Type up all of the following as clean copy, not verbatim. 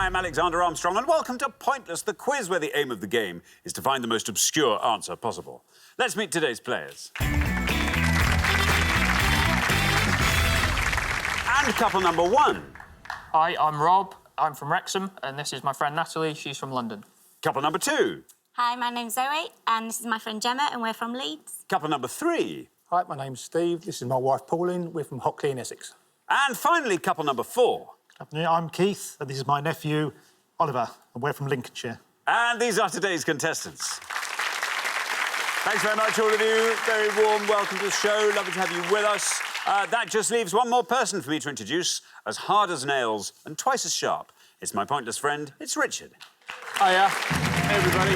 I'm Alexander Armstrong, and welcome to Pointless, the quiz where the aim of the game is to find the most obscure answer possible. Let's meet today's players. And couple number one. Hi, I'm Rob. I'm from Wrexham, and this is my friend Natalie. She's from London. Couple number two. Hi, my name's Zoe, and this is my friend Gemma, and we're from Leeds. Couple number three. Hi, my name's Steve. This is my wife Pauline. We're from Hockley in Essex. And finally, couple number four. Good afternoon, I'm Keith, and this is my nephew, Oliver, and we're from Lincolnshire. And these are today's contestants. Thanks very much, all of you. Very warm welcome to the show. Lovely to have you with us. That just leaves one more person for me to introduce, as hard as nails and twice as sharp. It's my pointless friend, it's Richard. Hiya. Hey, everybody.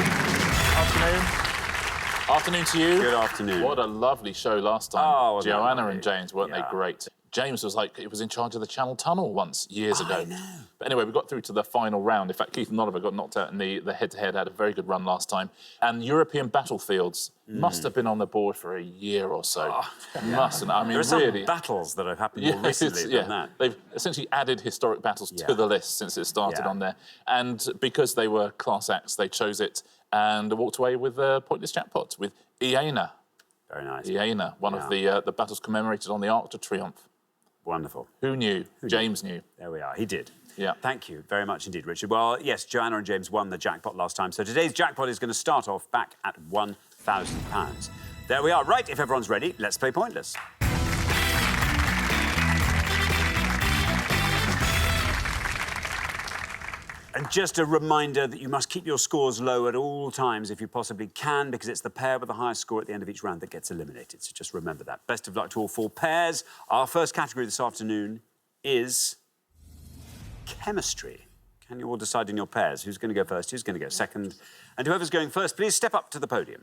Afternoon to you. Good afternoon. What a lovely show last time. Oh, wasn't that Joanna lovely? and James, weren't they great? James was like, he was in charge of the Channel Tunnel once, years ago. I know. But anyway, we got through to the final round. In fact, Keith and Oliver got knocked out in the head-to-head, had a very good run last time. And European battlefields must have been on the board for a year or so. Mustn't. I mean, There are some really. battles that have happened more recently than that. They've essentially added historic battles to the list since it started on there. And because they were class acts, they chose it and walked away with a pointless jackpot with Iena. Very nice. Iena, one of the battles commemorated on the Arc de Triomphe. Wonderful. Who knew? James knew. There we are. He did. Yeah. Thank you very much indeed, Richard. Well, yes, Joanna and James won the jackpot last time, so today's jackpot is going to start off back at £1,000. There we are. Right, if everyone's ready, let's play Pointless. And just a reminder that you must keep your scores low at all times if you possibly can, because it's the pair with the highest score at the end of each round that gets eliminated. So just remember that. Best of luck to all four pairs. Our first category this afternoon is chemistry. Can you all decide in your pairs who's going to go first, who's going to go second? And whoever's going first, please step up to the podium.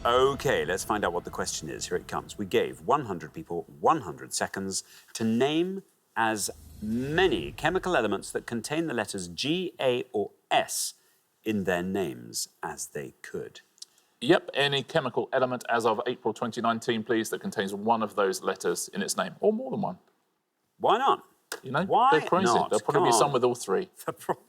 OK, let's find out what the question is. Here it comes. We gave 100 people 100 seconds to name as many chemical elements that contain the letters G, A or S in their names as they could. Yep, any chemical element as of April 2019, please, that contains one of those letters in its name, or more than one. Why not? You know, Why they're crazy. not? There'll probably be some with all three.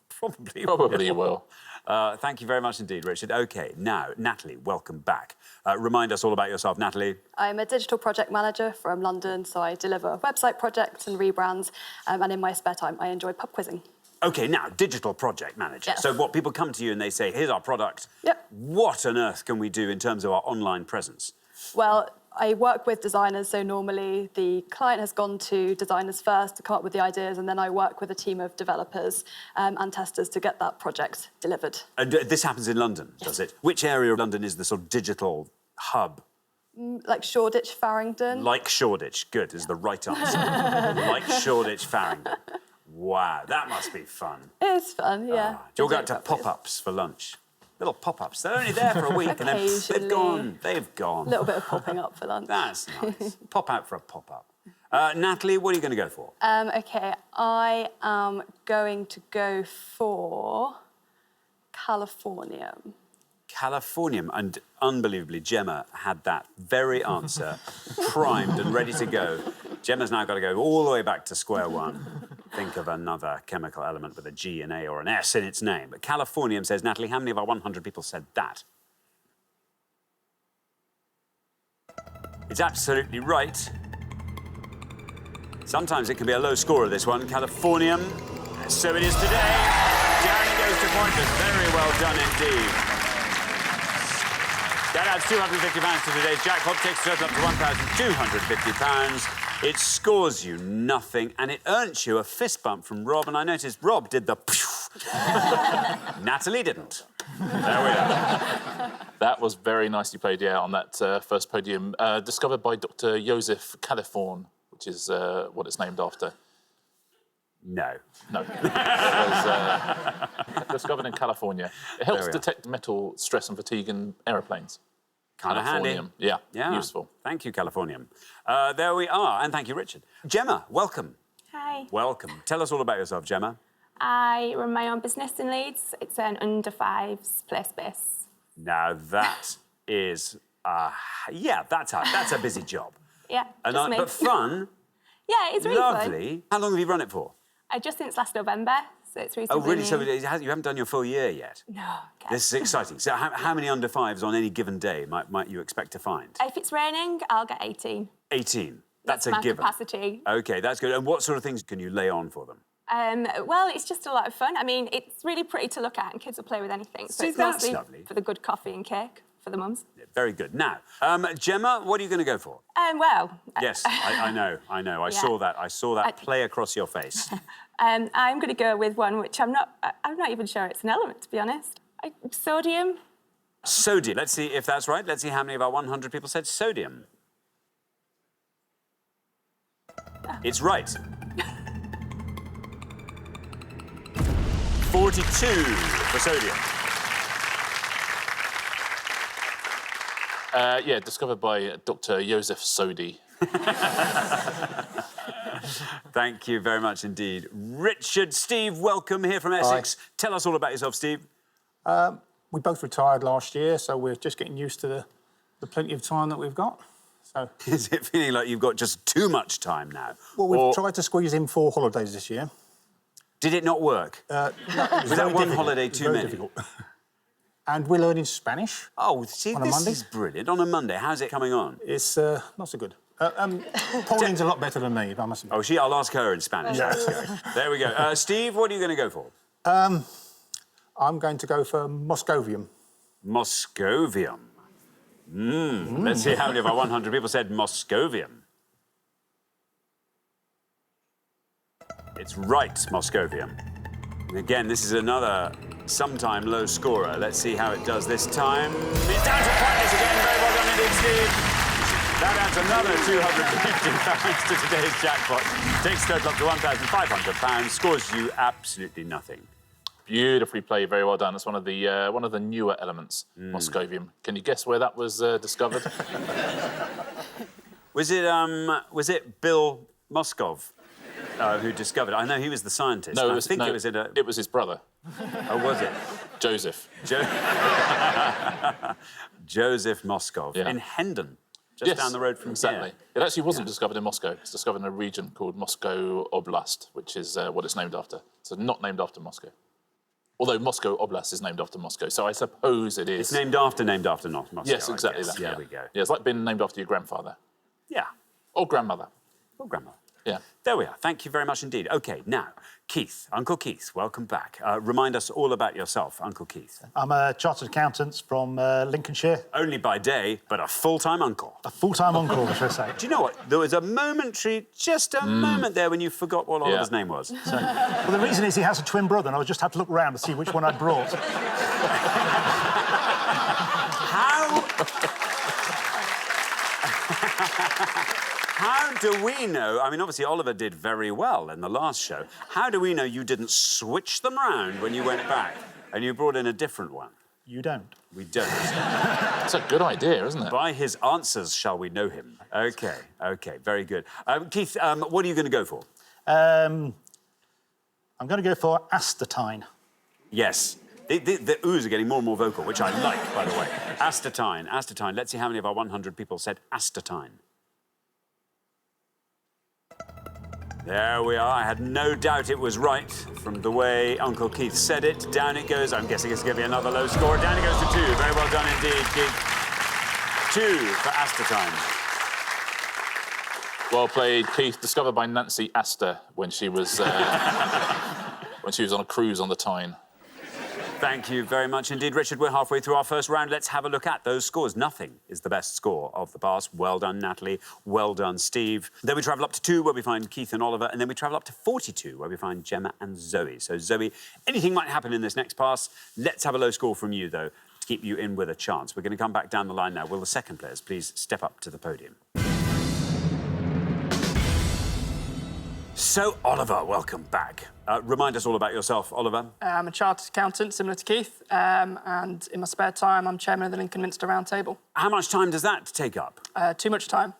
Probably will. Thank you very much indeed, Richard. OK, now, Natalie, welcome back. Remind us all about yourself, Natalie. I'm a digital project manager from London, so I deliver website projects and rebrands, and in my spare time I enjoy pub quizzing. OK, now, digital project manager. Yes. So what, people come to you and they say, here's our product. Yep. What on earth can we do in terms of our online presence? Well, I work with designers, so normally the client has gone to designers first to come up with the ideas, and then I work with a team of developers and testers to get that project delivered. And this happens in London, does it? Which area of London is the sort of digital hub? Like Shoreditch, Farringdon. Like Shoreditch. Good, is the right answer. Like Shoreditch, Farringdon. Wow, that must be fun. It's fun, yeah. Do you all go out to pop-ups for lunch? Little pop-ups. They're only there for a week and then they've gone. They've gone. A little bit of popping up for lunch. That's nice. Pop out for a pop-up. Natalie, what are you going to go for? OK, I am going to go for Californium. Californium. And unbelievably, Gemma had that very answer primed and ready to go. Gemma's now got to go all the way back to square one. Think of another chemical element with a G, an A or an S in its name. But Californium says, Natalie, how many of our 100 people said that? It's absolutely right. Sometimes it can be a low scorer, this one. Californium. So it is today. Down goes to Pointless. Very well done indeed. That adds £250 to today's jackpot, takes the total up to £1,250. It scores you nothing, and it earns you a fist bump from Rob, and I noticed Rob did the Natalie didn't. There we are. That was very nicely played, yeah, on that first podium. Discovered by Dr. Joseph Californ, which is what it's named after. No. No. It was discovered in California. It helps detect metal stress and fatigue in aeroplanes. Kind of handy. Yeah, yeah, useful. Thank you, Californium. There we are, and thank you, Richard. Gemma, welcome. Hi. Welcome. Tell us all about yourself, Gemma. I run my own business in Leeds. It's an under-5s play space. Now, that is... yeah, that's a busy job. Yeah, just me. But fun. Yeah, it's really fun. Lovely. How long have you run it for? Just since last November, so it's recently. Oh, really? So new. you haven't done your full year yet? No. Okay. This is exciting. So how many under fives on any given day might you expect to find? If it's raining, I'll get 18. 18. That's a my given. capacity. OK, that's good. And what sort of things can you lay on for them? Well, it's just a lot of fun. I mean, it's really pretty to look at, and kids will play with anything. So See, it's that's mostly lovely. for the good coffee and cake for the mums. Very good. Now, Gemma, what are you going to go for? Well. Yes, I know. I saw that. I saw that play across your face. I'm going to go with one which I'm not even sure it's an element, to be honest. Sodium. Sodium. Let's see if that's right. Let's see how many of our 100 people said sodium. It's right. 42 for sodium. Yeah, discovered by Dr. Joseph Sodi. Thank you very much indeed. Richard, Steve, welcome here from Essex. Hi. Tell us all about yourself, Steve. We both retired last year, so we're just getting used to the plenty of time that we've got. So, Is it feeling like you've got just too much time now? well, we've Or tried to squeeze in 4 holidays this year. did it not work? No, it Was very that one difficult. holiday It was too very many? difficult. And we're learning Spanish. Oh, see, On a this Monday? is brilliant. On a Monday, how's it coming on? It's not so good. Pauline's a lot better than me, I must admit. Oh, I'll ask her in Spanish. There we go. Steve, what are you going to go for? I'm going to go for Moscovium. Moscovium. Let's see how many of our 100 people said Moscovium. It's right, Moscovium. And again, this is another sometime low scorer. Let's see how it does this time. It's down to pointless again. Very well done indeed, Steve. That adds another £250 to today's jackpot. Takes total up to £1,500. Scores you absolutely nothing. Beautifully played, very well done. It's one of the newer elements, Moscovium. Can you guess where that was discovered? Was it Bill Moskov who discovered it? I know he was the scientist. No, it was his brother, Oh, was it? Joseph. Joseph Moskov Yeah. in Hendon, just Yes, down the road from exactly. here. It actually wasn't discovered in Moscow. It's discovered in a region called Moscow Oblast, which is what it's named after. So not named after Moscow. Although Moscow Oblast is named after Moscow, so I suppose it is. It's named after Moscow. Yes, I exactly guess. that. There we go. Yeah, it's like being named after your grandfather Yeah. or grandmother. Oh, Grandma. Yeah. There we are. Thank you very much indeed. OK, now, Keith, Uncle Keith, welcome back. Remind us all about yourself, Uncle Keith. I'm a chartered accountant from Lincolnshire. Only by day, but a full-time uncle. A full-time uncle, should I say. Do you know what? There was a just a moment there when you forgot what Oliver's name was. Well, the reason is he has a twin brother, and I just had to look around to see which one I'd brought. How do we know? I mean, obviously, Oliver did very well in the last show. How do we know you didn't switch them round when you went back and you brought in a different one? You don't. We don't. It's a good idea, isn't it? By his answers shall we know him. OK, very good. Keith, what are you going to go for? I'm going to go for astatine. Yes. The oohs are getting more and more vocal, which I like, by the way. Astatine. Let's see how many of our 100 people said astatine. There we are. I had no doubt it was right from the way Uncle Keith said it. Down it goes. I'm guessing it's going to be another low score. Down it goes to 2. Very well done indeed, Keith. 2 for astatine. Well played, Keith. Discovered by Nancy Astor when she was on a cruise on the Tyne. Thank you very much indeed, Richard. We're halfway through our first round. Let's have a look at those scores. Nothing is the best score of the past. Well done, Natalie. Well done, Steve. Then we travel up to 2, where we find Keith and Oliver, and then we travel up to 42, where we find Gemma and Zoe. So, Zoe, anything might happen in this next pass. Let's have a low score from you, though, to keep you in with a chance. We're going to come back down the line now. Will the second players please step up to the podium? So, Oliver, welcome back. Remind us all about yourself, Oliver. I'm a chartered accountant, similar to Keith, and in my spare time, I'm chairman of the Lincoln Minster Roundtable. How much time does that take up? Too much time.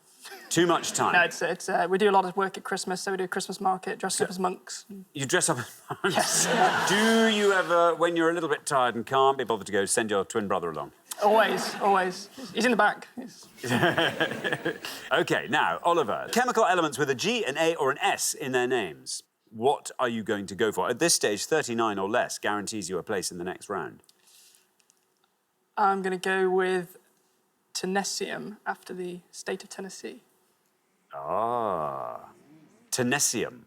Too much time? No, it's we do a lot of work at Christmas, so we do a Christmas market, dress up as monks. You dress up as monks? Yes. Do you ever, when you're a little bit tired and can't be bothered to go, send your twin brother along? Always, always. He's in the back. OK, now, Oliver. Chemical elements with a G, an A or an S in their names. What are you going to go for? At this stage, 39 or less guarantees you a place in the next round. I'm going to go with Tenesium after the state of Tennessee. Ah. Tenesium.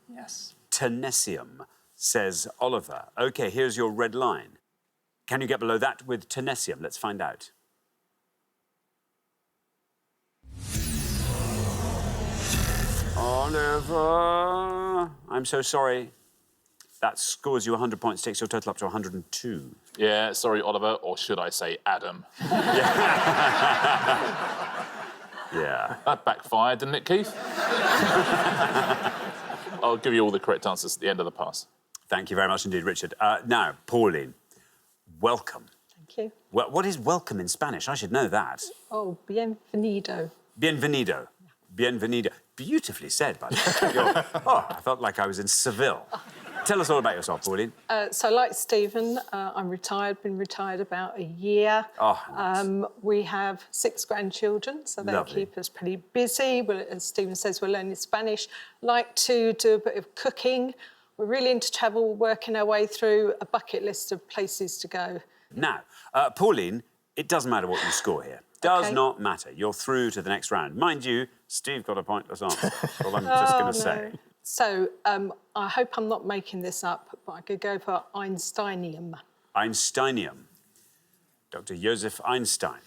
Yes. Tenesium, says Oliver. OK, here's your red line. Can you get below that with Tenesium? Let's find out. Oliver, I'm so sorry. That scores you 100 points, takes your total up to 102. Yeah, sorry, Oliver, or should I say Adam? Yeah. That backfired, didn't it, Keith? I'll give you all the correct answers at the end of the pass. Thank you very much indeed, Richard. Now, Pauline, welcome. Thank you. Well, what is welcome in Spanish? I should know that. Oh, bienvenido. Bienvenido. Bienvenido. Beautifully said, by the way. I felt like I was in Seville. Tell us all about yourself, Pauline. So, like Stephen, I'm retired, been retired about a year. Oh, nice. We have 6 grandchildren, so they Lovely. keep us pretty busy. As Stephen says, we're learning Spanish. Like to do a bit of cooking. We're really into travel, working our way through a bucket list of places to go. Now, Pauline, it doesn't matter what you score here. Does Okay. not matter. You're through to the next round. Mind you, Steve got a pointless answer. That's all I'm just going to say. So, I hope I'm not making this up, but I could go for Einsteinium. Einsteinium. Dr. Joseph Einstein.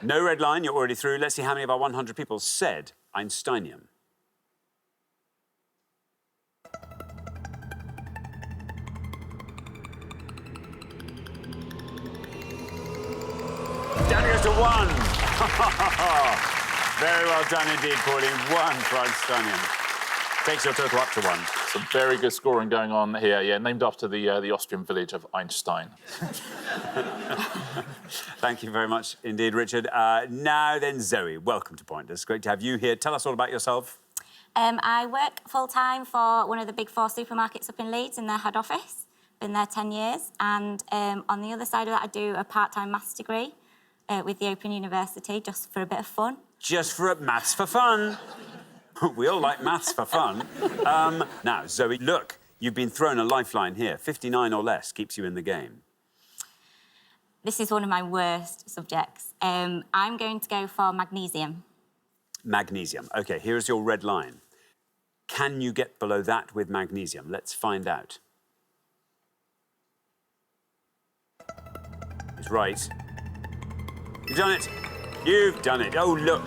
No red line, you're already through. Let's see how many of our 100 people said Einsteinium. Down it goes to 1. Very well done indeed, Pauline. 1 for Einsteinium. Takes your total up to 1. Some very good scoring going on here. Yeah, named after the Austrian village of Einstein. Thank you very much indeed, Richard. Now then, Zoe, welcome to Pointless. Great to have you here. Tell us all about yourself. I work full-time for one of the big 4 supermarkets up in Leeds in their head office. Been there 10 years. And on the other side of that, I do a part-time maths degree with the Open University, just for a bit of fun. Just for maths for fun. We all like maths for fun. Now, Zoe, look, you've been thrown a lifeline here. 59 or less keeps you in the game. This is one of my worst subjects. I'm going to go for magnesium. Magnesium. OK, here's your red line. Can you get below that with magnesium? Let's find out. He's right. You've done it. You've done it. Oh, look.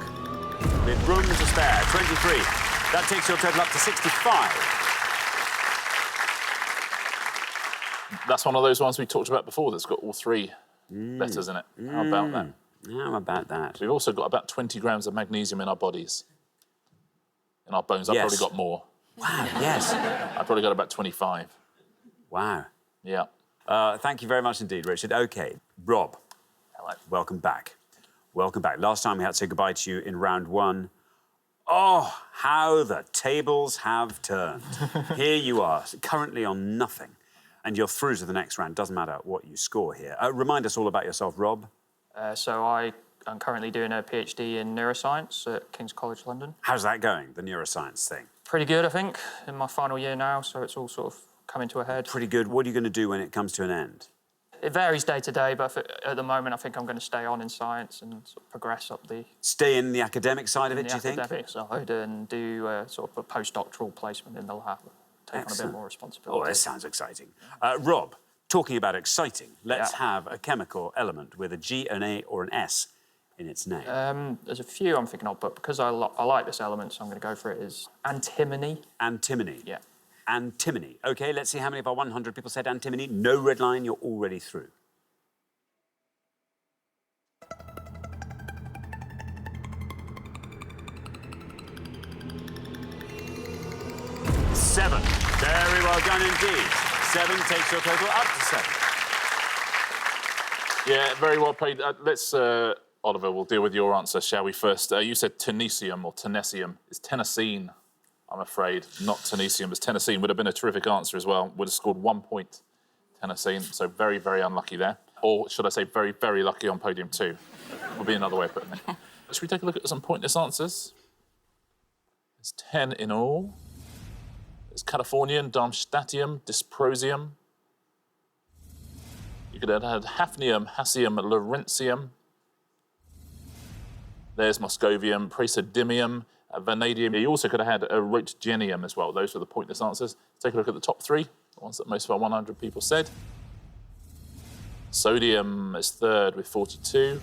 With room to spare, 23. That takes your total up to 65. That's one of those ones we talked about before that's got all 3 letters in it. How about that? How about that? We've also got about 20 grams of magnesium in our bodies. In our bones, I've Yes. probably got more. Wow, yes. I've probably got about 25. Wow. Yeah. Thank you very much indeed, Richard. OK, Rob. Hello. Welcome back. Welcome back. Last time we had to say goodbye to you in round 1. Oh, how the tables have turned. Here you are, currently on nothing, and you're through to the next round. Doesn't matter what you score here. Remind us all about yourself, Rob. So I'm currently doing a PhD in neuroscience at King's College London. How's that going, the neuroscience thing? Pretty good, I think, in my final year now, so it's all sort of coming to a head. Pretty good. What are you going to do when it comes to an end? It varies day to day, but at the moment I think I'm going to stay on in science and sort of progress up the... Stay in the academic side of it, do you think? academic side and do sort of a postdoctoral placement in the lab. Take on a bit more responsibility. Oh, that sounds exciting. Rob, talking about exciting, let's have a chemical element with a G, an A or an S in its name. There's a few I'm thinking of, but because I like this element, so I'm going to go for it, is antimony. Antimony. Yeah. Antimony. OK, let's see how many of our 100 people said antimony. No red line, you're already through. Seven. Very well done indeed. 7 takes your total up to 7. Yeah, very well played. Let's, Oliver, we'll deal with your answer, shall we, first? You said tenesium or tenesium. It's tennessine, I'm afraid, not tenesium. It's tennessine. Would have been a terrific answer as well. Would have scored 1 point, tennessine. So very, very unlucky there. Or should I say very, very lucky on podium 2? Would be another way of putting it. Should we take a look at some pointless answers? There's 10 in all. There's Californian, Darmstadtium, Dysprosium. You could have had Hafnium, Hassium, Laurentium. There's Moscovium, Praesidimium, Vanadium. You also could have had Roentgenium as well. Those were the pointless answers. Take a look at the top 3, the ones that most of our 100 people said. Sodium is 3rd with 42.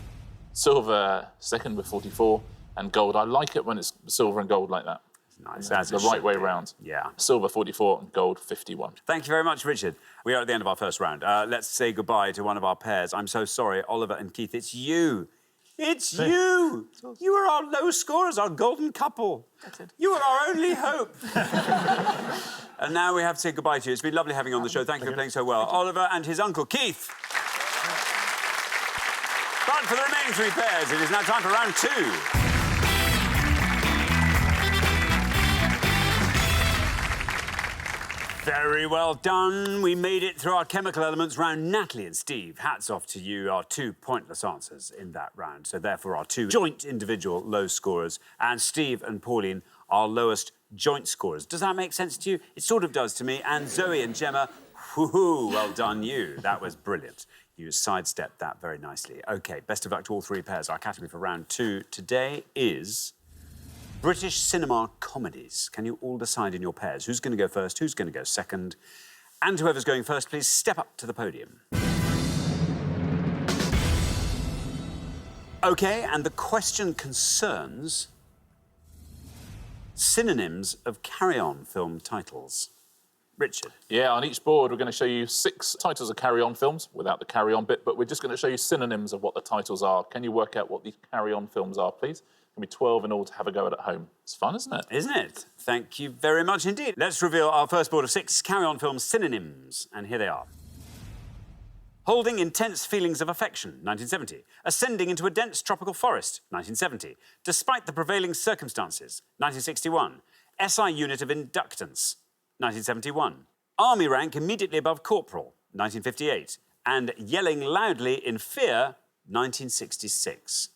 Silver, 2nd with 44. And gold. I like it when it's silver and gold like that. Nice. That's the right way round. Yeah. Silver 44 and gold 51. Thank you very much, Richard. We are at the end of our first round. Let's say goodbye to one of our pairs. I'm so sorry, Oliver and Keith. It's you. It's you. You are our low scorers, our golden couple. You are our only hope. And now we have to say goodbye to you. It's been lovely having you on the show. Thank you for playing so well. Oliver and his uncle, Keith. But for the remaining 3 pairs, it is now time for round 2. Very well done. We made it through our chemical elements round. Natalie and Steve, hats off to you. Our 2 pointless answers in that round. So therefore, our 2 joint individual low scorers. And Steve and Pauline, our lowest joint scorers. Does that make sense to you? It sort of does to me. And Zoe and Gemma, whoo-hoo, well done you. That was brilliant. You sidestepped that very nicely. OK, best of luck to all 3 pairs. Our category for round 2 today is British cinema comedies. Can you all decide in your pairs who's going to go first, who's going to go second? And whoever's going first, please step up to the podium. OK, and the question concerns synonyms of carry-on film titles. Richard. Yeah, on each board, we're going to show you 6 titles of carry-on films, without the carry-on bit, but we're just going to show you synonyms of what the titles are. Can you work out what the carry-on films are, please? There'll be 12 in all to have a go at home. It's fun, isn't it? Isn't it? Thank you very much indeed. Let's reveal our first board of 6 carry-on film synonyms, and here they are. Holding intense feelings of affection, 1970. Ascending into a dense tropical forest, 1970. Despite the prevailing circumstances, 1961. SI unit of inductance, 1971. Army rank immediately above corporal, 1958. And yelling loudly in fear, 1966.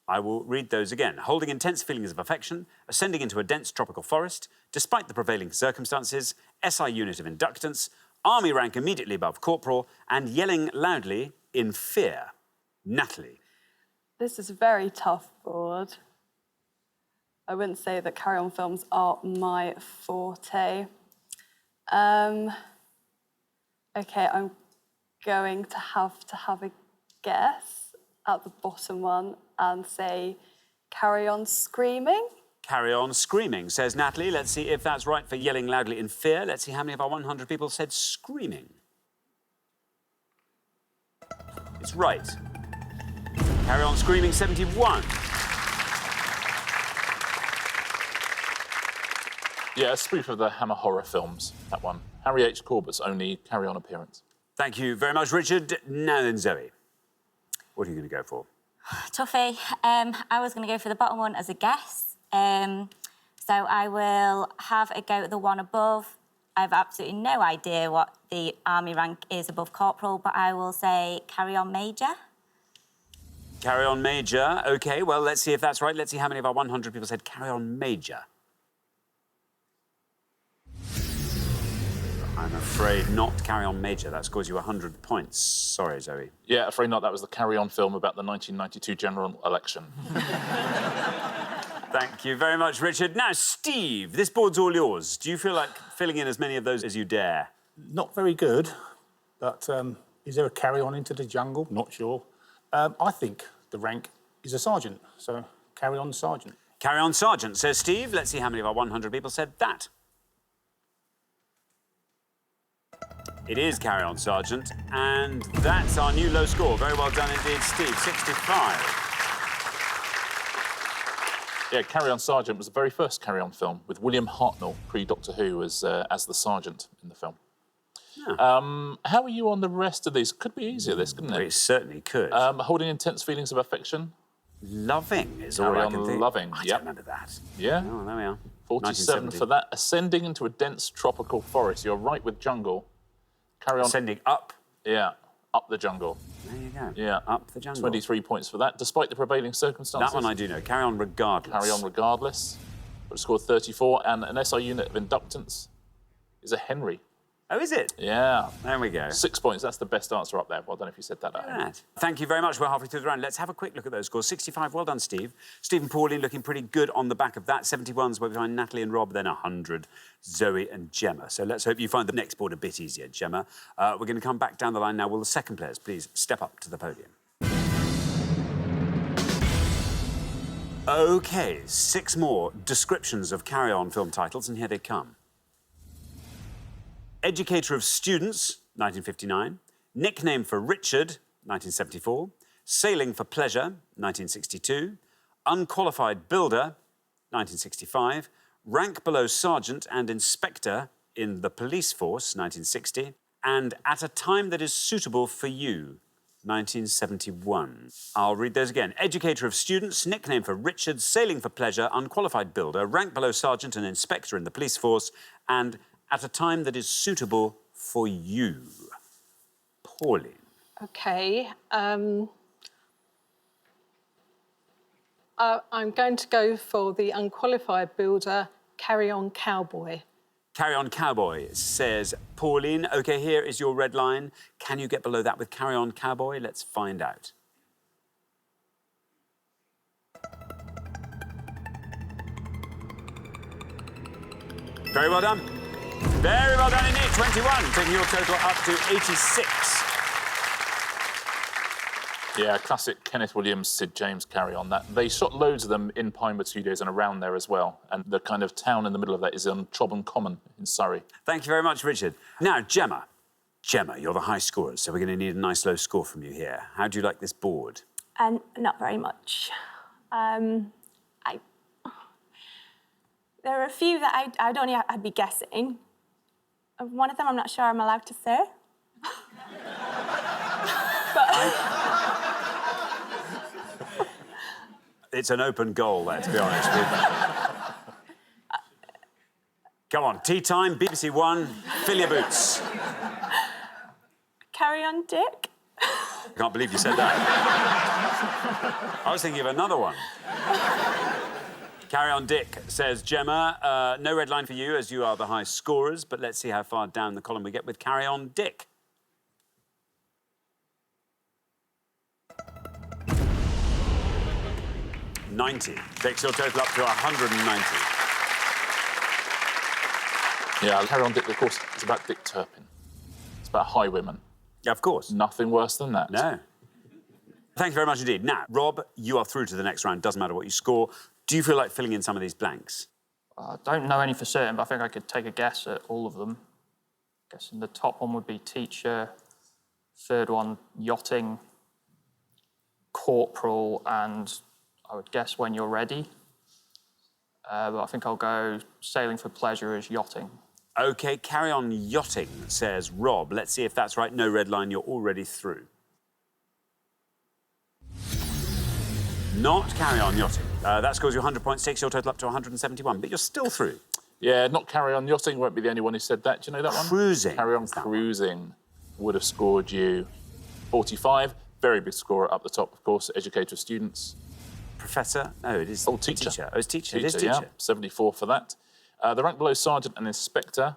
I will read those again. Holding intense feelings of affection, ascending into a dense tropical forest, despite the prevailing circumstances, SI unit of inductance, army rank immediately above corporal, and yelling loudly in fear. Natalie. This is a very tough board. I wouldn't say that carry-on films are my forte. OK, I'm going to have a guess at the bottom one and say Carry On Screaming. Carry On Screaming, says Natalie. Let's see if that's right for yelling loudly in fear. Let's see how many of our 100 people said screaming. It's right. Carry On Screaming, 71. Yeah, a spoof of the Hammer horror films, that one. Harry H. Corbett's only carry-on appearance. Thank you very much, Richard. Now then, Zoe. What are you going to go for? Toughie. I was going to go for the bottom one as a guess. So I will have a go at the one above. I have absolutely no idea what the army rank is above corporal, but I will say Carry On Major. Carry On Major. OK, well, let's see if that's right. Let's see how many of our 100 people said Carry On Major. I'm afraid not Carry On Major. That scores you 100 points. Sorry, Zoe. Yeah, afraid not. That was the carry-on film about the 1992 general election. Thank you very much, Richard. Now, Steve, this board's all yours. Do you feel like filling in as many of those as you dare? Not very good, but is there a carry-on into the jungle? Not sure. I think the rank is a sergeant, so Carry On Sergeant. Carry On Sergeant, says Steve. Let's see how many of our 100 people said that. It is Carry On Sergeant, and that's our new low score. Very well done indeed, Steve, 65. Yeah, Carry On Sergeant was the very first carry-on film with William Hartnell, pre-Doctor Who, as the sergeant in the film. Yeah. How are you on the rest of these? Could be easier, this, couldn't it? It certainly could. Holding intense feelings of affection. Loving is all I can think. Loving, I yep. don't remember that. Yeah. Oh, there we are. 47 for that. Ascending into a dense tropical forest. You're right with jungle. Carry On. Ascending up. Yeah. Up the Jungle. There you go. Yeah. Up the Jungle. 23 points for that, despite the prevailing circumstances. That one I do know. Carry On Regardless. Carry On Regardless. Would have scored 34, and an SI unit of inductance is a Henry. Oh, is it? Yeah. There we go. 6 points. That's the best answer up there. Well done if you said that. Look at that. Thank you very much. We're halfway through the round. Let's have a quick look at those scores. 65, well done, Steve. Steve and Pauline looking pretty good on the back of that. 71's where we find Natalie and Rob, then 100, Zoe and Gemma. So let's hope you find the next board a bit easier, Gemma. We're going to come back down the line now. Will the second players please step up to the podium? OK, 6 more descriptions of Carry On film titles, and here they come. Educator of Students, 1959. Nickname for Richard, 1974. Sailing for Pleasure, 1962. Unqualified Builder, 1965. Rank Below Sergeant and Inspector in the Police Force, 1960. And At a Time That Is Suitable for You, 1971. I'll read those again. Educator of Students, Nickname for Richard, Sailing for Pleasure, Unqualified Builder, Rank Below Sergeant and Inspector in the Police Force, and At a Time That Is Suitable for You. Pauline. OK. I'm going to go for the unqualified builder, Carry On Cowboy. Carry On Cowboy, says Pauline. OK, here is your red line. Can you get below that with Carry On Cowboy? Let's find out. Very well done. Very well done indeed. 21, taking your total up to 86. Yeah, classic Kenneth Williams, Sid James Carry On. That they shot loads of them in Pinewood Studios and around there as well. And the kind of town in the middle of that is on Chobham Common in Surrey. Thank you very much, Richard. Now, Gemma. Gemma, you're the high scorer, so we're going to need a nice low score from you here. How do you like this board? Not very much. There are a few that I'd be guessing. One of them I'm not sure I'm allowed to say. It's an open goal there, to be honest with you. Come on, tea time, BBC One, fill your boots. Carry On Dick. I can't believe you said that. I was thinking of another one. Carry On Dick, says Gemma. No red line for you, as you are the high scorers, but let's see how far down the column we get with Carry On Dick. $90 takes your total up to $190. Yeah, Carry On Dick, of course, it's about Dick Turpin. It's about highwaymen. Yeah, of course. Nothing worse than that. No. Thank you very much indeed. Now, Rob, you are through to the next round. Doesn't matter what you score. Do you feel like filling in some of these blanks? I don't know any for certain, but I think I could take a guess at all of them. Guessing the top one would be teacher, third one yachting, corporal, and I would guess When You're Ready. But I think I'll go Sailing for Pleasure as yachting. OK, Carry On Yachting, says Rob. Let's see if that's right. No red line, you're already through. Not Carry On Yachting. That scores you 100 points, takes your total up to 171, but you're still through. Yeah, not Carry On Yachting, won't be the only one who said that. Do you know that one? Cruising. Carry On Cruising would have scored you 45. Very big scorer up the top, of course, Educator of Students. Professor? No, it is Teacher. Oh, it's Teacher. It is Teacher. Yeah, 74 for that. The rank below Sergeant and Inspector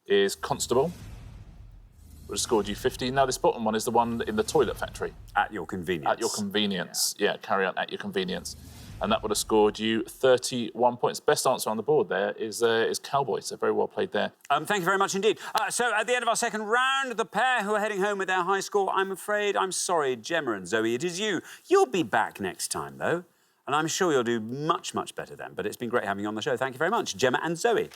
is Constable. Would have scored you 50. Now, this bottom one is the one in the toilet factory. At your convenience. At your convenience. Yeah, Carry On at your convenience. And that would have scored you 31 points. Best answer on the board there is Cowboy, so very well played there. Thank you very much indeed. So at the end of our second round, the pair who are heading home with their high score, I'm sorry, Gemma and Zoe, it is you. You'll be back next time, though, and I'm sure you'll do much, much better then. But it's been great having you on the show. Thank you very much, Gemma and Zoe.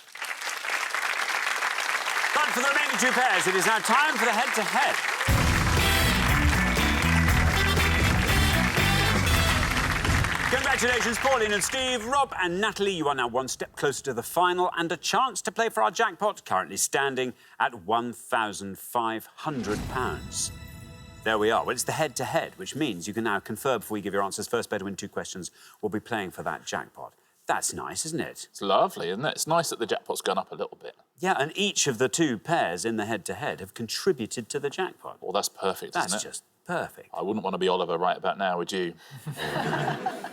But for the remaining two pairs, it is now time for the head-to-head. Congratulations, Pauline and Steve. Rob and Natalie, you are now one step closer to the final and a chance to play for our jackpot, currently standing at £1,500. There we are. Well, it's the head-to-head, which means you can now confer before you give your answers. First pair to win 2 questions will be playing for that jackpot. That's nice, isn't it? It's lovely, isn't it? It's nice that the jackpot's gone up a little bit. Yeah, and each of the two pairs in the head-to-head have contributed to the jackpot. Well, that's perfect, That's isn't it? just perfect. I wouldn't want to be Oliver right about now, would you?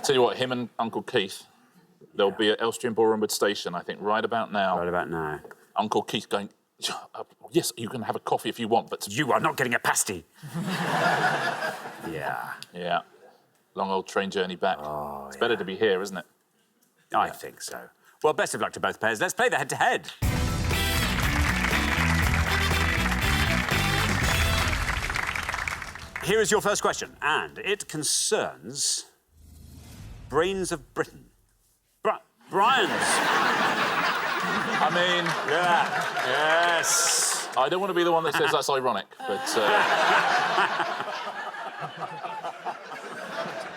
Tell you what, him and Uncle Keith, they'll be at Elstree and Borehamwood Station, I think, right about now. Right about now. Uncle Keith going, yes, you can have a coffee if you want, but... You are not getting a pasty. Yeah. Yeah. Long old train journey back. It's better to be here, isn't it? I think so. Well, best of luck to both pairs. Let's play the head-to-head. Here is your first question, and it concerns brains of Britain. Brian's. I mean... Yeah. Yes. I don't want to be the one that says that's ironic, but...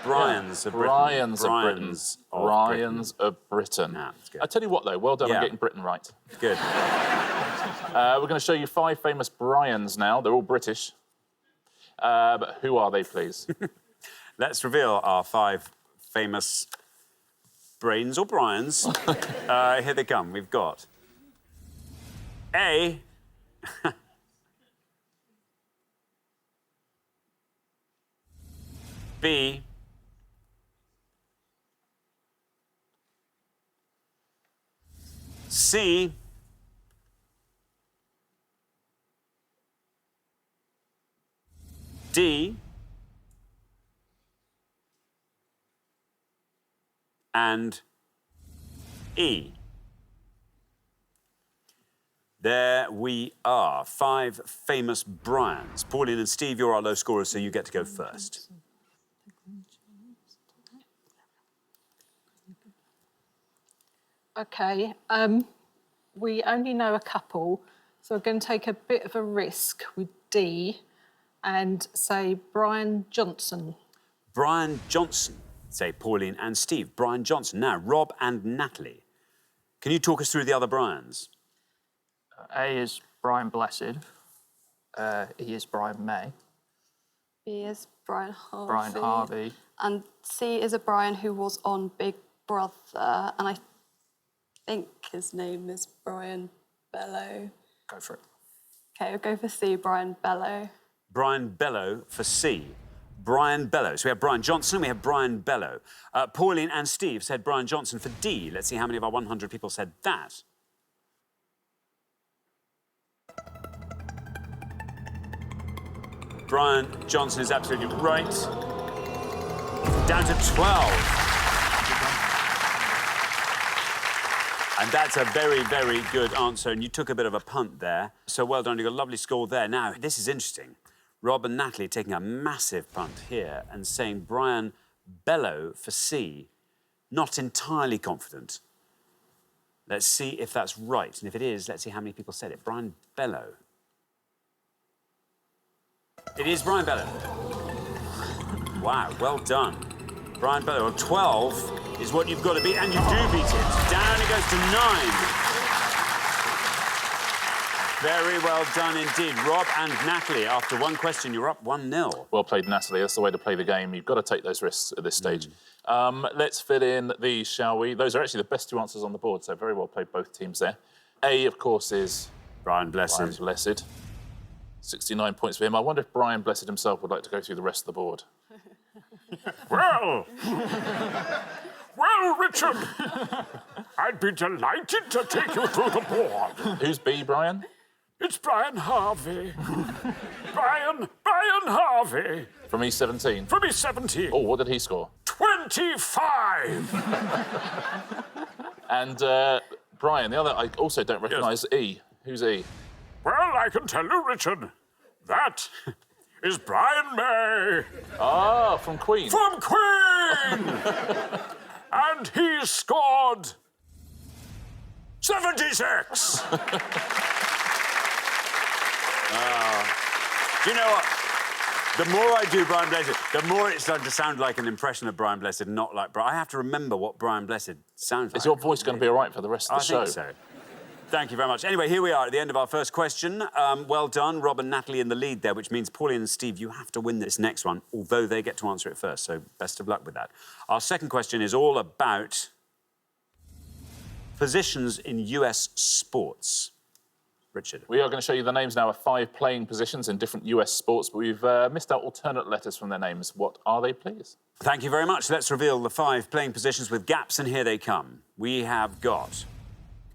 Brian's of Britain. Brian's of Britain. Brian's of Britain. Nah, that's good. I tell you what, though, well done on getting Britain right. Good. We're going to show you 5 famous Brians now. They're all British. But who are they, please? Let's reveal our 5 famous brains or Brians. Here they come. We've got A. B. C. D. And E. There we are, 5 famous Brians. Pauline and Steve, you're our low scorers, so you get to go first. OK, we only know a couple, so we're going to take a bit of a risk with D and say Brian Johnson. Brian Johnson, say Pauline and Steve. Brian Johnson. Now, Rob and Natalie. Can you talk us through the other Brians? A is Brian Blessed. E is Brian May. B is Brian Harvey. Brian Harvey. And C is a Brian who was on Big Brother, and I think his name is Brian Bello. Go for it. OK, we'll go for C, Brian Bello. Brian Bello for C. Brian Bello. So we have Brian Johnson, we have Brian Bello. Pauline and Steve said Brian Johnson for D. Let's see how many of our 100 people said that. Brian Johnson is absolutely right. Down to 12. And that's a very, very good answer. And you took a bit of a punt there. So well done, you got a lovely score there. Now, this is interesting. Rob and Natalie taking a massive punt here and saying Brian Bello for C. Not entirely confident. Let's see if that's right. And if it is, let's see how many people said it. Brian Bello. It is Brian Bello. Wow, well done. Brian Bello, well, 12 is what you've got to beat, and you do beat it. Down it goes to 9. Very well done indeed. Rob and Natalie, after one question, you're up 1-0. Well played, Natalie. That's the way to play the game. You've got to take those risks at this stage. Let's fill in these, shall we? Those are actually the best 2 answers on the board, so very well played, both teams there. A, of course, is... Brian Blessed. Brian Blessed. 69 points for him. I wonder if Brian Blessed himself would like to go through the rest of the board. Well, well, Richard, I'd be delighted to take you through the board. Who's B, Brian? It's Brian Harvey. Brian Harvey. From E17? From E17. Oh, what did he score? 25. And Brian, the other I also don't recognise, E. Who's E? Well, I can tell you, Richard, that is Brian May. Ah, from Queen. From Queen! And he scored 76. Do you know what? The more I do Brian Blessed, the more it's starting to sound like an impression of Brian Blessed, not like Brian. I have to remember what Brian Blessed sounds like. Is your voice going to be all right for the rest of the show? I think so. Thank you very much. Anyway, here we are at the end of our first question. Well done, Rob and Natalie in the lead there, which means Pauline and Steve, you have to win this next one, although they get to answer it first, so best of luck with that. Our second question is all about positions in US sports. Richard. We are going to show you the names now of 5 playing positions in different US sports, but we've missed out alternate letters from their names. What are they, please? Thank you very much. Let's reveal the 5 playing positions with gaps, and here they come. We have got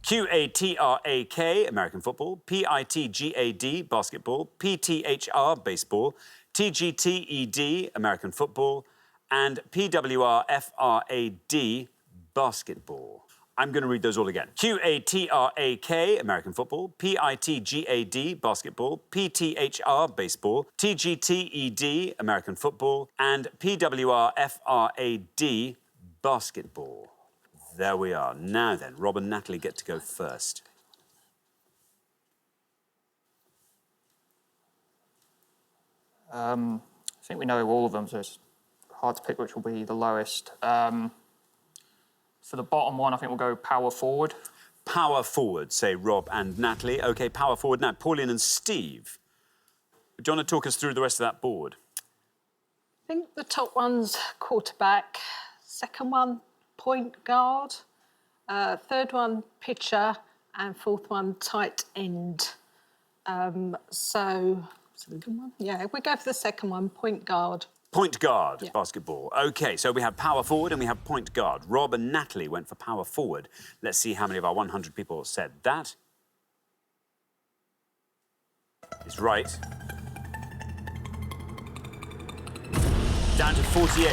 QATRAK, American football, PITGAD, basketball, PTHR, baseball, TGTED, American football, and PWRFRAD, basketball. I'm going to read those all again. QATRAK, American football, PITGAD, basketball, PTHR, baseball, TGTED, American football, and PWRFRAD, basketball. There we are. Now then, Rob and Natalie get to go first. I think we know all of them, so it's hard to pick which will be the lowest. For the bottom one, I think we'll go power forward. Power forward, say Rob and Natalie. OK, power forward now. Pauline and Steve. Do you want to talk us through the rest of that board? I think the top one's quarterback, second one, point guard, third one, pitcher, and fourth one, tight end. Second one? Yeah, we go for the second one, point guard. Point guard, Yeah. basketball. OK, so we have power forward and we have point guard. Rob and Natalie went for power forward. Let's see how many of our 100 people said that. Is right. Down to 48.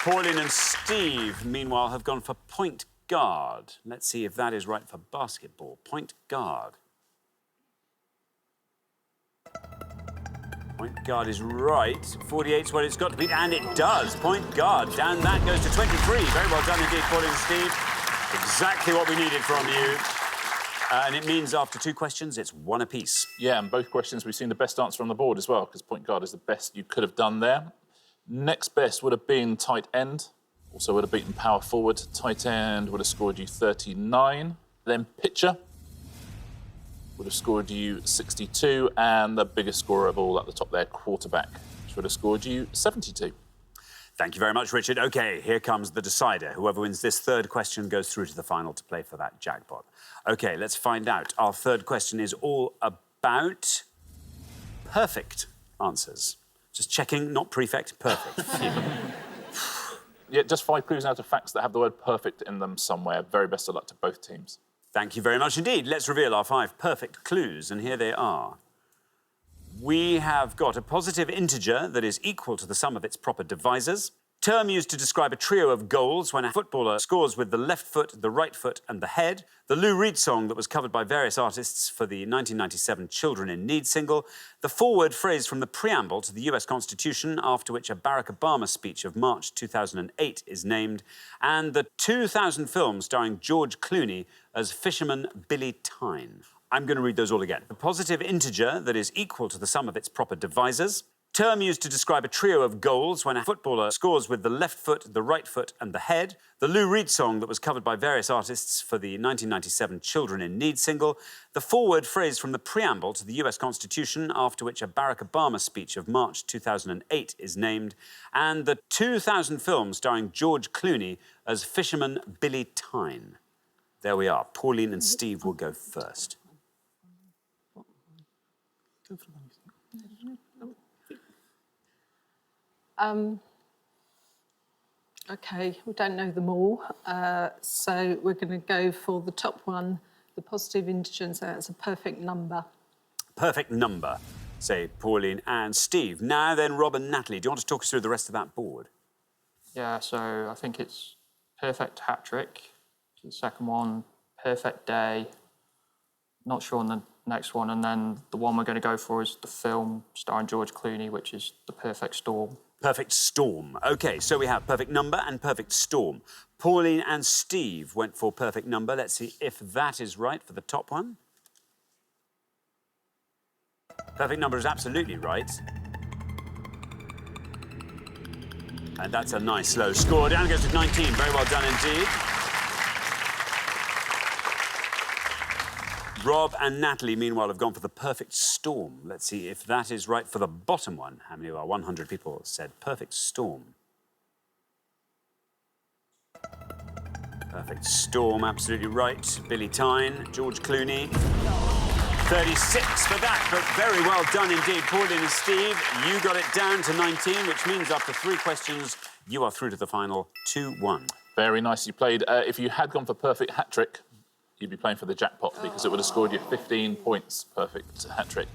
Pauline and Steve, meanwhile, have gone for point guard. Let's see if that is right for basketball. Point guard. Point guard is right. 48 is what it's got to be, and it does. Point guard. Down that goes to 23. Very well done indeed, Pauline and Steve. Exactly what we needed from you. And it means after 2 questions, it's 1 apiece. Yeah, and both questions we've seen the best answer on the board as well, because point guard is the best you could have done there. Next best would have been tight end. Also would have beaten power forward. Tight end would have scored you 39. Then pitcher would have scored you 62. And the biggest scorer of all at the top there, quarterback, which would have scored you 72. Thank you very much, Richard. OK, here comes the decider. Whoever wins this 3rd question goes through to the final to play for that jackpot. OK, let's find out. Our 3rd question is all about perfect answers. Just checking, not prefect, perfect. Yeah, just 5 clues out of facts that have the word perfect in them somewhere. Very best of luck to both teams. Thank you very much indeed. Let's reveal our 5 perfect clues, and here they are. We have got a positive integer that is equal to the sum of its proper divisors. Term used to describe a trio of goals when a footballer scores with the left foot, the right foot, and the head. The Lou Reed song that was covered by various artists for the 1997 Children in Need single. The forward phrase from the preamble to the US Constitution, after which a Barack Obama speech of March 2008 is named. And the 2000 film starring George Clooney as fisherman Billy Tyne. I'm going to read those all again. A positive integer that is equal to the sum of its proper divisors. Term used to describe a trio of goals when a footballer scores with the left foot, the right foot, and the head. The Lou Reed song that was covered by various artists for the 1997 Children in Need single. The forward phrase from the preamble to the US Constitution, after which a Barack Obama speech of March 2008 is named. And the 2000 film starring George Clooney as fisherman Billy Tyne. There we are. Pauline and Steve will go first. OK, we don't know them all, so we're going to go for the top one, the positive integer, so that's a perfect number. Perfect number, say Pauline and Steve. Now then, Rob and Natalie, do you want to talk us through the rest of that board? Yeah, so I think it's perfect hat trick. The second one, perfect day. Not sure on the next one. And then the one we're going to go for is the film starring George Clooney, which is The Perfect Storm. Perfect storm. OK, so we have perfect number and perfect storm. Pauline and Steve went for perfect number. Let's see if that is right for the top one. Perfect number is absolutely right. And that's a nice low score. Down goes to 19. Very well done indeed. Rob and Natalie, meanwhile, have gone for the perfect storm. Let's see if that is right for the bottom one. How many of our 100 people said perfect storm? Perfect Storm, absolutely right. Billy Tyne, George Clooney. 36 for that, but very well done indeed. Pauline and Steve, you got it down to 19, which means after 3 questions, you are through to the final 2-1. Very nicely played. If you had gone for perfect hat-trick, you'd be playing for the jackpot because it would have scored you 15 points, perfect hat-trick.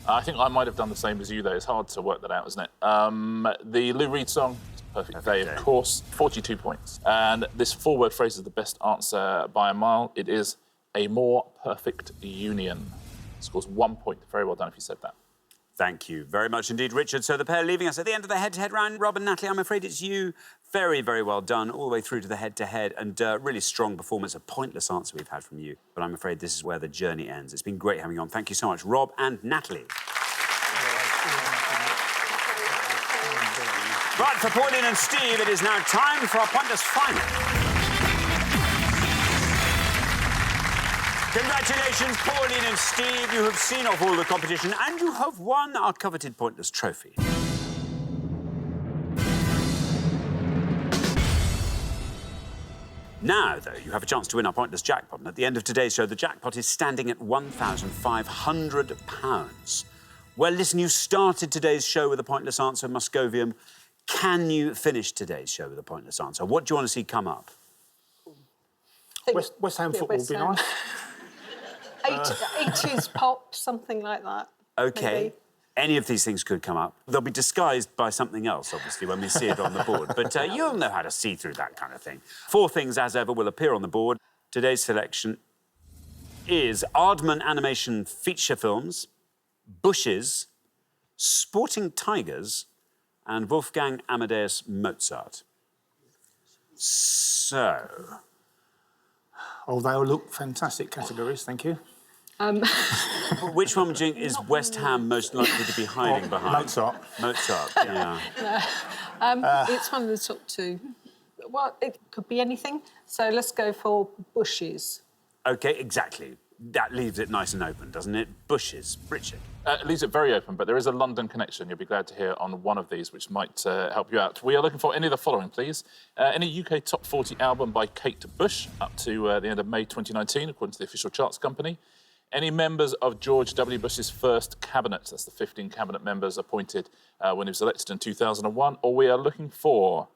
I think I might have done the same as you, though. It's hard to work that out, isn't it? The Lou Reed song, Perfect Day, of course, 42 points. And this 4-word phrase is the best answer by a mile. It is a more perfect union. Scores 1 point. Very well done if you said that. Thank you very much indeed, Richard. So the pair leaving us at the end of the head-to-head round. Rob and Natalie, I'm afraid it's you. Very, very well done, all the way through to the head-to-head, and really strong performance, a pointless answer we've had from you. But I'm afraid this is where the journey ends. It's been great having you on. Thank you so much, Rob and Natalie. Right, for Pauline and Steve, it is now time for our pointless final. Congratulations, Pauline and Steve. You have seen off all the competition and you have won our coveted pointless trophy. Now, though, you have a chance to win our pointless jackpot. And at the end of today's show, the jackpot is standing at £1,500. Well, listen, you started today's show with a pointless answer, Muscovium. Can you finish today's show with a pointless answer? What do you want to see come up? West Ham football would be nice. 80s pop, something like that. OK. Maybe. Any of these things could come up. They'll be disguised by something else, obviously, when we see it on the board. But you'll know how to see through that kind of thing. 4 things, as ever, will appear on the board. Today's selection is Aardman Animation feature films, Bushes, Sporting Tigers, and Wolfgang Amadeus Mozart. So... Oh, they all look fantastic categories, thank you. Which one do you think is West Ham most likely to be hiding behind? Mozart. Mozart, yeah. It's one of the top 2. Well, it could be anything. So let's go for Bushes. OK, exactly. That leaves it nice and open, doesn't it? Bushes. Richard. It leaves it very open, but there is a London connection you'll be glad to hear on one of these, which might help you out. We are looking for any of the following, please. Any UK Top 40 album by Kate Bush up to the end of May 2019, according to the official charts company. Any members of George W. Bush's first cabinet, that's the 15 cabinet members appointed when he was elected in 2001, or we are looking for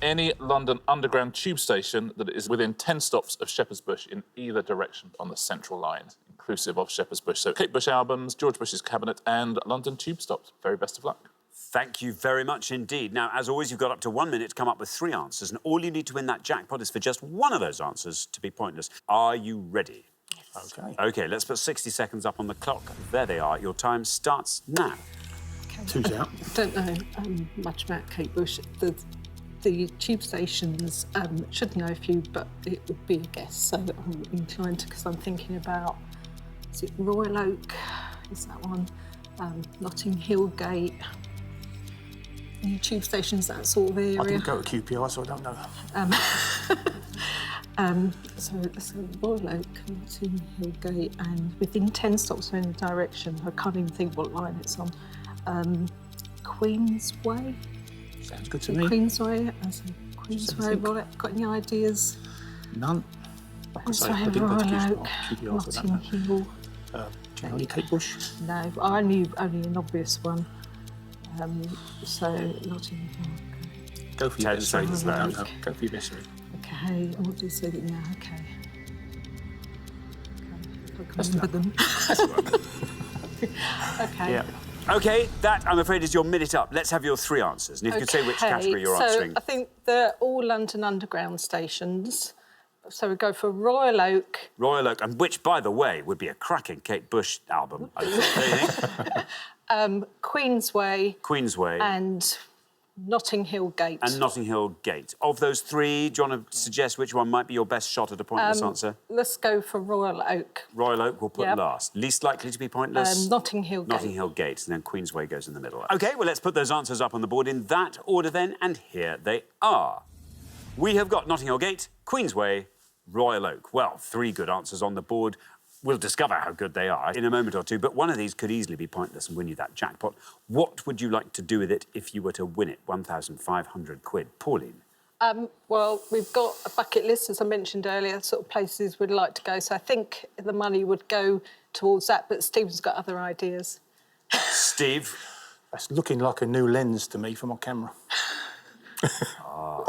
any London Underground tube station that is within 10 stops of Shepherd's Bush in either direction on the Central Line, inclusive of Shepherd's Bush. So Kate Bush albums, George Bush's cabinet and London tube stops. Very best of luck. Thank you very much indeed. Now, as always, you've got up to 1 minute to come up with 3 answers, and all you need to win that jackpot is for just one of those answers to be pointless. Are you ready? Yes. OK. OK, let's put 60 seconds up on the clock. There they are. Your time starts now. Okay. 2's out. Don't know much about Kate Bush. The tube stations should know a few, but it would be a guess. So I'm inclined to, because I'm thinking about, is it Royal Oak? Is that one? Notting Hill Gate. Any tube stations, that sort of area. I didn't go to QPR, so I don't know. So Royal Oak, Notting Hill Gate, and within 10 stops in a direction. I can't even think what line it's on. Queensway. Sounds good to me. Queensway. Queensway. Royal, got any ideas? None. Like I say, I Queensway, didn't go to Royal Oak, QPR, so I don't Notting know. Hill. Do you know any Kate Bush? No, I knew only an obvious one. So Notting Hill. Go for your best. Say this loud. Go for your best. Okay, I want to say that now. Okay. I can remember them. Okay. Yeah. OK, that, I'm afraid, is your minute up. Let's have your 3 answers. And if you could say which category you're answering. So I think they're all London Underground stations. So we go for Royal Oak. Royal Oak, and which, by the way, would be a cracking Kate Bush album, I think. Queensway. Queensway. And Notting Hill Gate. And Notting Hill Gate. Of those 3, do you want to suggest which one might be your best shot at a pointless answer? Let's go for Royal Oak. Royal Oak we'll put last. Least likely to be pointless? Notting Hill Gate. Notting Hill Gate, and then Queensway goes in the middle. OK, well, let's put those answers up on the board in that order then, and here they are. We have got Notting Hill Gate, Queensway, Royal Oak. Well, 3 good answers on the board. We'll discover how good they are in a moment or two, but one of these could easily be pointless and win you that jackpot. What would you like to do with it if you were to win it? 1,500 quid. Pauline? Well, we've got a bucket list, as I mentioned earlier, sort of places we'd like to go. So I think the money would go towards that, but Stephen's got other ideas. Steve? That's looking like a new lens to me for my camera.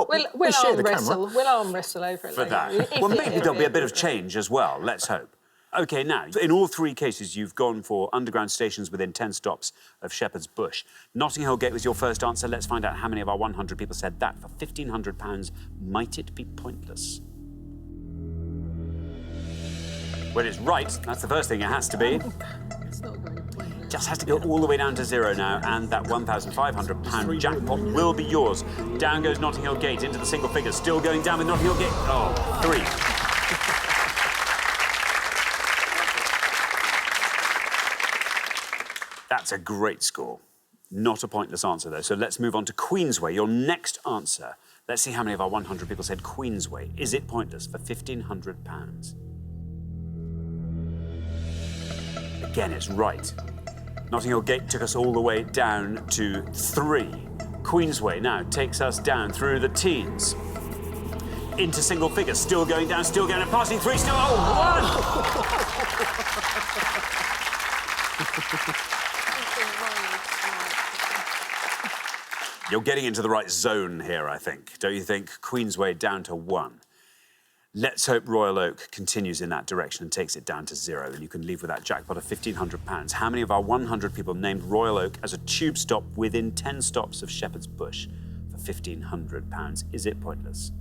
We'll arm wrestle. We'll arm wrestle over it For later. that. Well, maybe there'll be a bit of change as well. Let's hope. OK, now, in all three cases, you've gone for underground stations within 10 stops of Shepherd's Bush. Notting Hill Gate was your first answer. Let's find out how many of our 100 people said that. For £1,500, might it be pointless? Well, it's right. That's the first thing it has to be. It's not going to win. Just has to go all the way down to zero now, and that £1,500 jackpot will be yours. Down goes Notting Hill Gate into the single figures. Still going down with Notting Hill Gate. Oh, 3. That's a great score. Not a pointless answer, though. So let's move on to Queensway, your next answer. Let's see how many of our 100 people said Queensway. Is it pointless for £1,500? Again, it's right. Notting Hill Gate took us all the way down to 3. Queensway now takes us down through the teens. Into single figures, still going down, and passing 3, still, 1! You're getting into the right zone here, I think. Don't you think? Queensway down to 1. Let's hope Royal Oak continues in that direction and takes it down to 0, and you can leave with that jackpot of £1,500. How many of our 100 people named Royal Oak as a tube stop within 10 stops of Shepherd's Bush for £1,500? Is it pointless?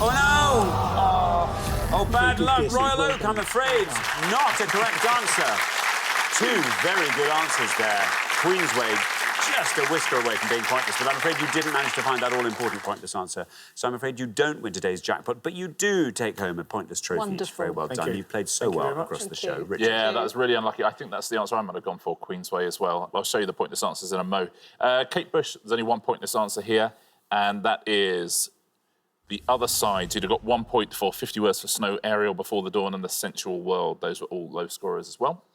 Oh, no! Oh, bad luck, Royal Oak, I'm afraid. Not a correct answer. 2 very good answers there. Queensway, just a whisker away from being pointless, but I'm afraid you didn't manage to find that all-important pointless answer. So I'm afraid you don't win today's jackpot, but you do take home a pointless trophy. Wonderful. Very well done. You played so well across the show. Richard. Yeah, that was really unlucky. I think that's the answer I might have gone for, Queensway as well. I'll show you the pointless answers in a mo. Kate Bush, there's only one pointless answer here, and that is the other side. You'd have got 1 point for 50 words for Snow, Ariel, Before the Dawn, and The Sensual World. Those were all low scorers as well.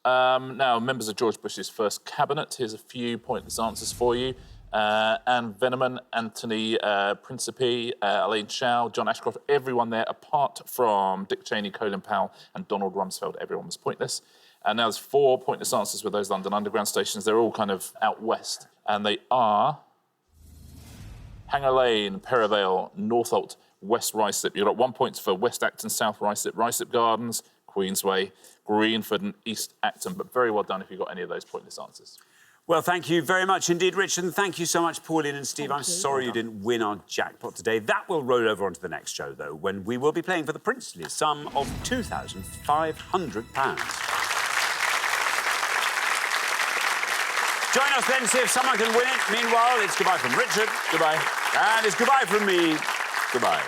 Now, members of George Bush's first cabinet. Here's a few pointless answers for you. Anne Veneman, Anthony Principe, Elaine Chow, John Ashcroft, everyone there, apart from Dick Cheney, Colin Powell and Donald Rumsfeld. Everyone was pointless. And now there's 4 pointless answers with those London Underground stations. They're all kind of out west. And they are Hanger Lane, Perivale, Northolt, West Ruislip. You've got 1 point for West Acton, South Ruislip, Ruislip Gardens, Queensway, Greenford and East Acton, but very well done if you got any of those pointless answers. Well, thank you very much indeed, Richard, and thank you so much, Pauline and Steve. I'm sorry you didn't win our jackpot today. That will roll over onto the next show, though, when we will be playing for the princely sum of £2,500. Join us then, see if someone can win it. Meanwhile, it's goodbye from Richard. Goodbye. And it's goodbye from me. Goodbye.